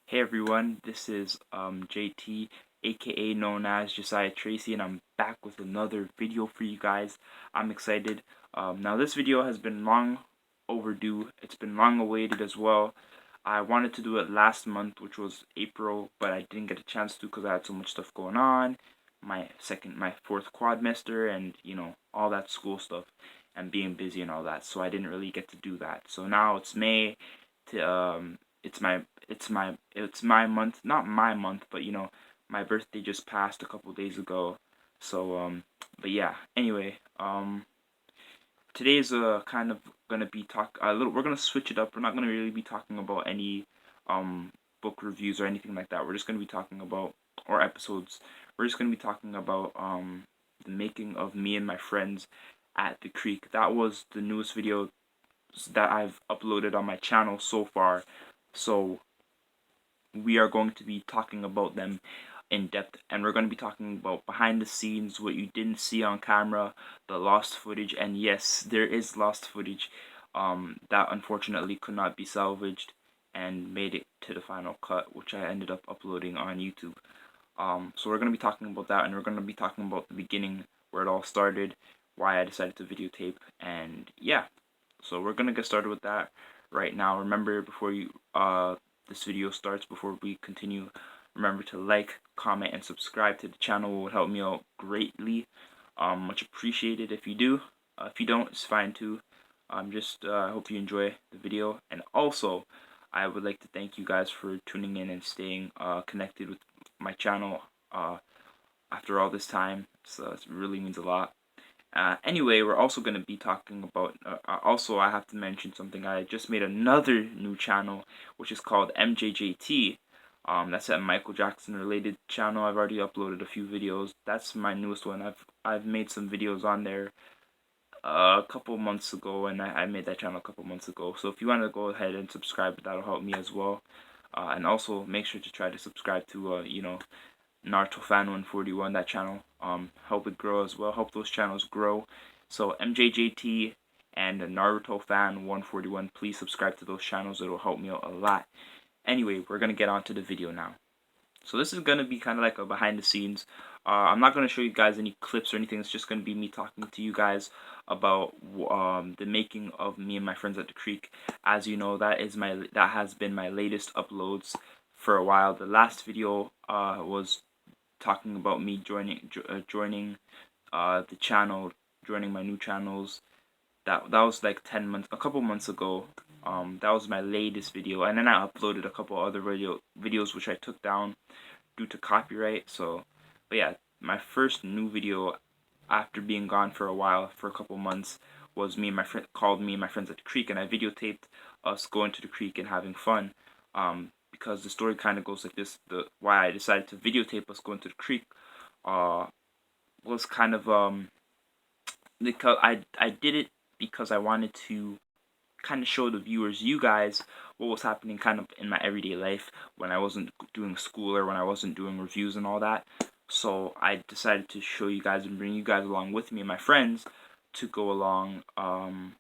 Hey everyone, this is JT, aka known as Josiah Tracy, and I'm back with another video for you guys. I'm excited. Now this video has been long overdue. It's been long awaited as well. I wanted to do it last month, which was April, but I didn't get a chance to because I had so much stuff going on. My fourth quadmester, and all that school stuff, and being busy and all that. So I didn't really get to do that. So now it's May. To it's my month, not my month, but my birthday just passed a couple days ago. So but yeah. Anyway, today's kind of gonna be a little. We're gonna switch it up. We're not gonna really be talking about any book reviews or anything like that. We're just gonna be talking about, or episodes. We're just gonna be talking about the making of Me and My Friends at the Creek. That was the newest video that I've uploaded on my channel so far. So we are going to be talking about them in depth, and we're going to be talking about behind the scenes, what you didn't see on camera, the lost footage. And yes, there is lost footage that unfortunately could not be salvaged and made it to the final cut, which I ended up uploading on YouTube. So we're going to be talking about that, and we're going to be talking about the beginning, where it all started, why I decided to videotape, and yeah. So we're gonna get started with that right now. Remember, before this video starts, before we continue, remember to like, comment, and subscribe to the channel. It would help me out greatly. Much appreciated if you do. If you don't, it's fine too. Just hope you enjoy the video, and also I would like to thank you guys for tuning in and staying connected with my channel after all this time. So it really means a lot. Anyway, we're also going to be talking about, also I have to mention something. I just made another new channel, which is called MJJT. That's a Michael Jackson related channel. I've already uploaded a few videos. That's my newest one. I've made some videos on there a couple months ago, and I made that channel a couple months ago. So if you want to go ahead and subscribe, that'll help me as well. And also make sure to try to subscribe to, Naruto Fan 141, that channel. Help it grow as well. Help those channels grow. So MJJT and Naruto Fan 141, please subscribe to those channels. It'll help me out a lot. Anyway, we're gonna get on to the video now. So this is gonna be kind of like a behind the scenes. I'm not gonna show you guys any clips or anything. It's just gonna be me talking to you guys about the making of Me and My Friends at the Creek. As you know, that has been my latest uploads for a while. The last video was talking about me joining the channel, joining my new channels. That was like 10 months, a couple months ago. That was my latest video, and then I uploaded a couple other videos which I took down due to copyright. So, but yeah, my first new video after being gone for a while, for a couple months, was Me and My Friends at the Creek, and I videotaped us going to the creek and having fun. Because the story kind of goes like this. Why I decided to videotape us going to the creek was kind of because I did it because I wanted to kind of show the viewers, you guys, what was happening kind of in my everyday life when I wasn't doing school or when I wasn't doing reviews and all that. So I decided to show you guys and bring you guys along with me and my friends to go along on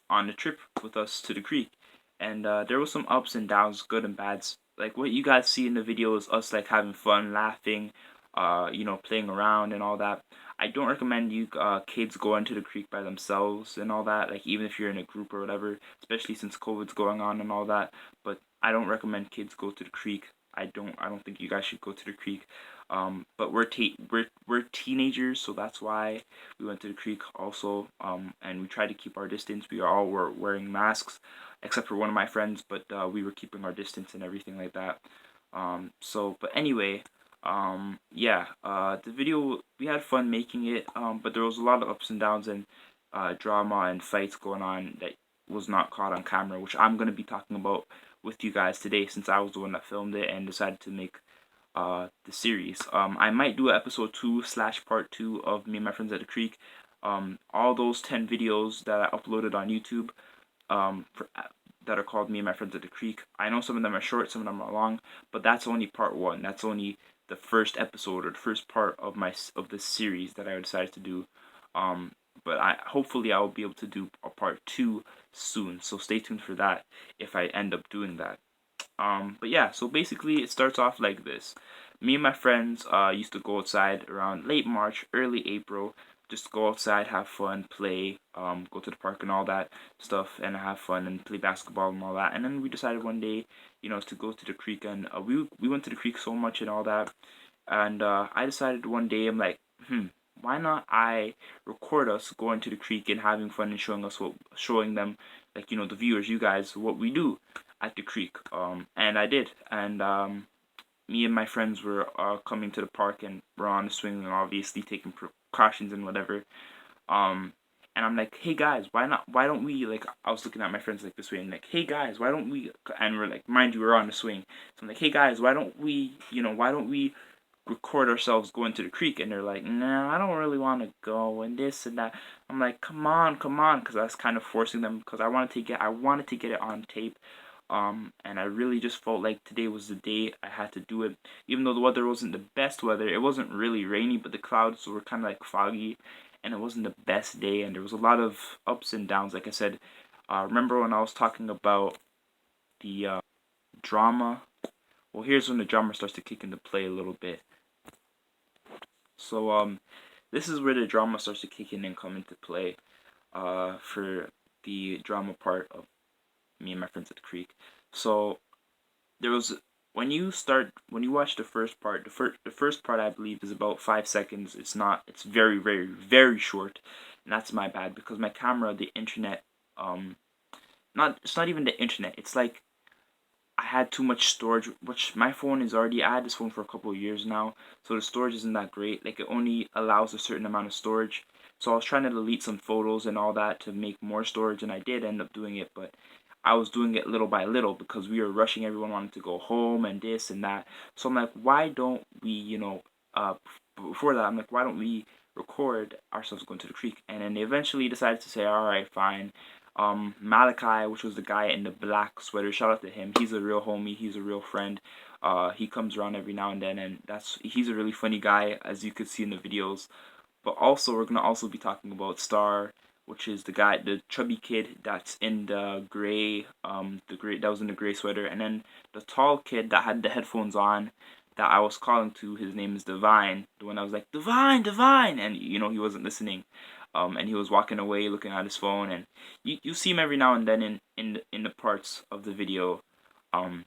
the trip with us to the creek. And there was some ups and downs, good and bads. Like what you guys see in the video is us like having fun, laughing, playing around and all that. I don't recommend you kids going to the creek by themselves and all that. Like even if you're in a group or whatever, especially since COVID's going on and all that. But I don't recommend kids go to the creek. I don't think you guys should go to the creek. But we're teenagers, so that's why we went to the creek also. And we tried to keep our distance. Were wearing masks, except for one of my friends, but we were keeping our distance and everything like that. But anyway, yeah, the video, we had fun making it, but there was a lot of ups and downs and drama and fights going on that was not caught on camera, which I'm going to be talking about with you guys today, since I was the one that filmed it and decided to make the series. I might do episode 2 / part 2 of Me and My Friends at the Creek. All those 10 videos that I uploaded on YouTube, that are called Me and My Friends at the Creek. I know some of them are short, some of them are long, but that's only part 1. That's only the first episode, or the first part of this series that I decided to do. But hopefully I will be able to do a part 2 soon. So stay tuned for that if I end up doing that. But yeah, so basically it starts off like this. Me and my friends used to go outside around late March, early April. Just go outside, have fun, play, go to the park and all that stuff, and have fun and play basketball and all that. And then we decided one day, to go to the creek, and we went to the creek so much and all that. And I decided one day, I'm like, why not I record us going to the creek and having fun and showing them, like, the viewers, you guys, what we do at the creek. And I did. And me and my friends were coming to the park, and we're on the swing and obviously taking precautions and whatever. Um, and I'm like, hey guys, why not? Why don't we, like? I was looking at my friends like this way, and like, hey guys, why don't we? And we're like, mind you, we're on the swing. So I'm like, hey guys, why don't we? Why don't we record ourselves going to the creek? And they're like, nah, I don't really want to go and this and that. I'm like, come on, because I was kind of forcing them, because I wanted to get it on tape. And I really just felt like today was the day I had to do it. Even though the weather wasn't the best weather, it wasn't really rainy, but the clouds were kind of like foggy, and it wasn't the best day, and there was a lot of ups and downs. Like I said, remember when I was talking about the drama? Well, here's when the drama starts to kick into play a little bit. So this is where the drama starts to kick in and come into play. For the drama part of me and my friends at the creek. So there was when you watch the first part, the first part I believe is about 5 seconds. It's not. It's very very very short, and that's my bad because my camera, the internet, not it's not even the internet. It's like I had too much storage, which my phone is already. I had this phone for a couple of years now, so the storage isn't that great. Like it only allows a certain amount of storage. So I was trying to delete some photos and all that to make more storage, and I did end up doing it, but I was doing it little by little because we were rushing. Everyone wanted to go home and this and that. So I'm like, why don't we, before that, I'm like, why don't we record ourselves going to the creek? And then they eventually decided to say, all right, fine. Malachi, which was the guy in the black sweater, shout out to him. He's a real homie. He's a real friend. He comes around every now and then, and he's a really funny guy, as you could see in the videos. But also, we're gonna also be talking about Star, which is the chubby kid that's in the gray that was in the gray sweater, and then the tall kid that had the headphones on, that I was calling to. His name is Divine, the one I was like, Divine, Divine, and he wasn't listening. And he was walking away, looking at his phone, and you see him every now and then in the parts of the video. Um,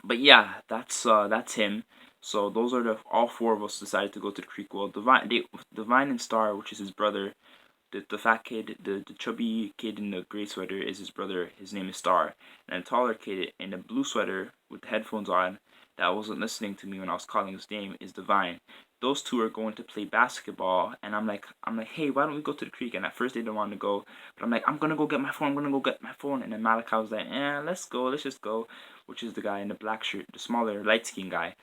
but yeah, that's him. So those are all four of us decided to go to the creek. Well, Divine and Star, which is his brother, the fat kid, the chubby kid in the gray sweater is his brother. His name is Star, and the taller kid in the blue sweater with the headphones on, that wasn't listening to me when I was calling his name, is Divine. Those two are going to play basketball, and I'm like, hey, why don't we go to the creek? And at first they didn't want to go, but I'm like, I'm gonna go get my phone. I'm gonna go get my phone. And then Malachi was like, let's go. Let's just go. Which is the guy in the black shirt, the smaller, light skinned guy.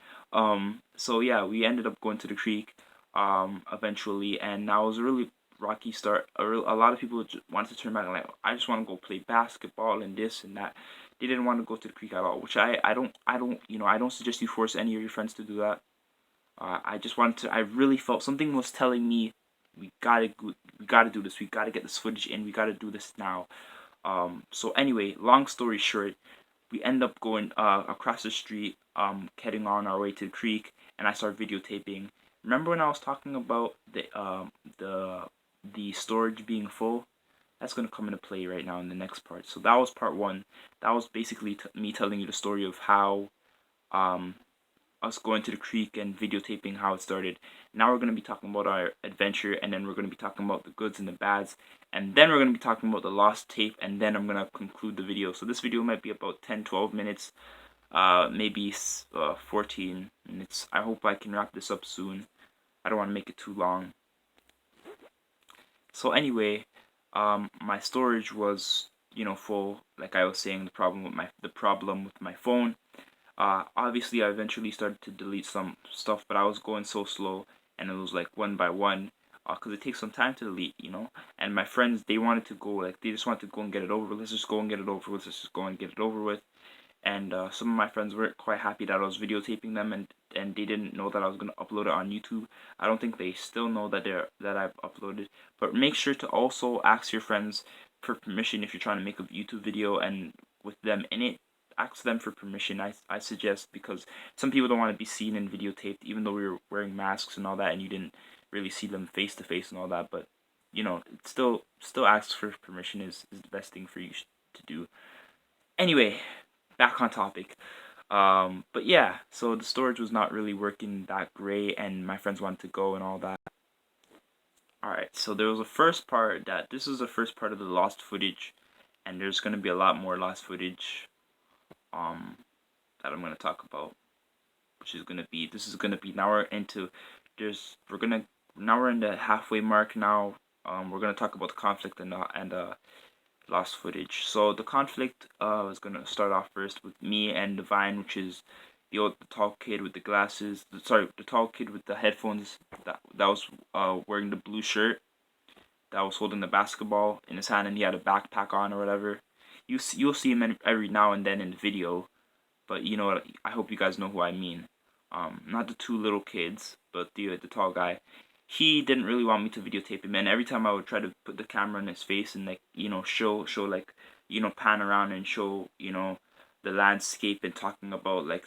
So yeah, we ended up going to the creek. Eventually, and that was a really rocky start. A lot of people wanted to turn back and like, I just want to go play basketball and this and that. They didn't want to go to the creek at all, which I don't suggest you force any of your friends to do that. I just wanted to. I really felt something was telling me we gotta do this. We gotta get this footage in. We gotta do this now. So anyway, long story short, we end up going across the street, heading on our way to the creek, and I start videotaping. Remember when I was talking about the storage being full? That's gonna come into play right now in the next part. So that was part one. That was basically me telling you the story of how um us going to the creek and videotaping how it started. Now we're going to be talking about our adventure, and then we're going to be talking about the goods and the bads, and then we're going to be talking about the lost tape, and then I'm going to conclude the video. So this video might be about 10-12 minutes, maybe 14 minutes. I hope I can wrap this up soon. I don't want to make it too long. So anyway, my storage was full. Like I was saying, the problem with my phone. Obviously, I eventually started to delete some stuff, but I was going so slow, and it was like one by one, because it takes some time to delete. And my friends, they wanted to go, like, they just wanted to go and get it over with. Let's just go and get it over with. Let's just go and get it over with. And some of my friends weren't quite happy that I was videotaping them, and they didn't know that I was gonna upload it on YouTube. I don't think they still know that I've uploaded. But make sure to also ask your friends for permission if you're trying to make a YouTube video and with them in it. ask them for permission. I suggest, because some people don't want to be seen and videotaped, even though we were wearing masks and all that, and you didn't really see them face to face and all that. But it still ask for permission is the best thing for you to do. Anyway, back on topic. But yeah, so the storage was not really working that great, and my friends wanted to go and all that. Alright, so there was a first part that this is the first part of the lost footage, and there's gonna be a lot more lost footage um that I'm gonna talk about, which is gonna be now we're into now we're in the halfway mark now. We're gonna talk about the conflict and lost footage. So the conflict is gonna start off first with me and Divine, which is the tall kid with the glasses. The tall kid with the headphones that was wearing the blue shirt, that was holding the basketball in his hand, and he had a backpack on or whatever. You'll see him every now and then in the video, but you know what? I hope you guys know who I mean. Not the two little kids, but the tall guy. He didn't really want me to videotape him, and every time I would try to put the camera in his face and, like, show like, pan around and show the landscape and talking about, like,